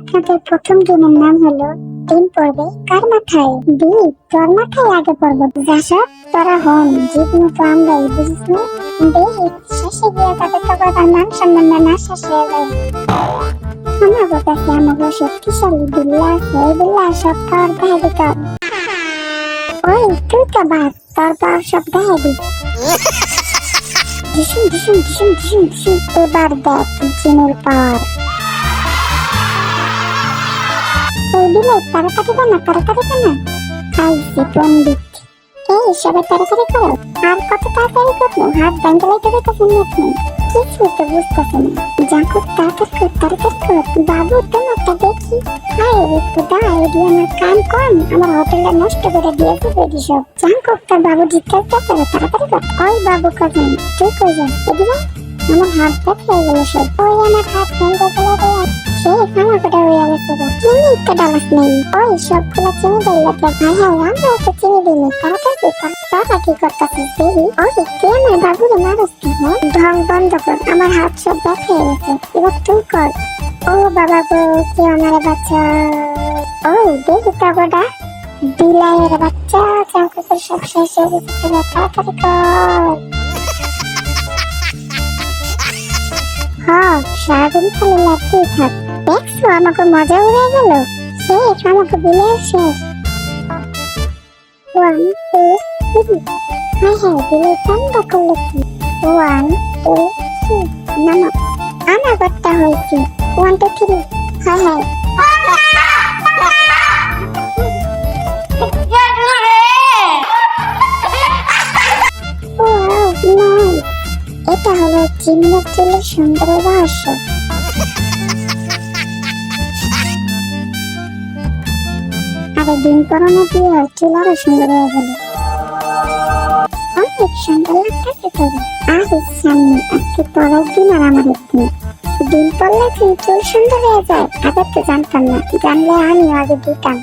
আপনাদের প্রথম দিনের নাম হলো ডিম পড়বে কার মাথায়? ডিম তোর মাথায় আগে পড়বো। যাসব তোরা হন জিতনু তো আমরাই, বুঝিস না? দেখি শেষে গিয়ে তাদের তো কথা মান সম্মান না শেষ হয়ে যায়। আমাগো কাছে আমাগো শক্তিশালী বিল্লা আছে, এই বিল্লা সব খাওয়ার দেখা দিত। ওই তুই তো বাদ, তোর পাওয়ার সব দেখা দি। ঝিসুম ঝিসুম ঝিসুম ঝিসুম ঝিসুম, এবার দেখ জিনুর পাওয়ার। এই দিলে তাড়াতাড়ি বানা, তাড়াতাড়ি বানা। খাইছি পন্ডিত। এই সবাই তাড়াতাড়ি করো। আর কত তাড়াতাড়ি করবো? হাত ব্যাঙ্গলাই তো দেখতেছেন আপনি, কিছুই তো বুঝতেছেন না। জাঙ্কুক তাড়াতাড়ি কর, তাড়াতাড়ি কর। বাবু তোমারটা দেখি। হায় রে খোদা, এটি আমার কাম কম, আমার হোটেলটা নষ্ট করে দিয়েছে বেদি সব। জাঙ্কুক তার বাবু জিজ্ঞাসা করে, তাড়াতাড়ি কর। ওই বাবু কাজেন, তুই কই যাস? এদিকে আমার হাত ব্যথা হয়ে গেল সব। ওই আমার হাত ভেঙে গেল রে। সে খামাকটা হয়ে গেছে গো। চিনি একটা ডালাস নেই। ওই সবগুলো চিনি দিলে তো ভাই হ্যাঁ আমরা তো চিনি দিইনি। তাড়াতাড়ি কর। তোরা কি করতেছিস দেখি? ওই তুই আমার বাবুরে মারস কি? হ্যাঁ ঢং বন্ধ কর, আমার হাত সব ব্যথা হয়ে গেছে। এবার তুই কর। ও বাবা গো, কি আমারে বাচ্চা। ও দেখি তো গোটা বিলাইয়ের বাচ্চা, চাকুকের সব শেষ হয়ে গেছে। তাড়াতাড়ি কর। সারাদিন খালি লাগতেই থাক। দেখছো আমাকে মজা উড়ে গেল। শেষ, আমাকে বিলের শেষ। 1 2 3। হ্যাঁ হ্যাঁ, বিলের কামটা করলো কি? 1 2 3। না না, আমার বাচ্চা হয়েছে। 1 2 3। হ্যাঁ হ্যাঁ। এটা হলো চিন্নার চুলের সুন্দর রহস্য। আরে ডিম পরানো দিয়ে চুল আরো সুন্দর হয়ে গেল। অনেক সুন্দর লাগতেছে তোরে। আরে সামনে আজকে তোর একদিন আর আমার একদিন। ডিম পরলে কি চুল সুন্দর হয়ে যায়? আগে তো জানতাম না, জানলে আমিও আগে দিতাম।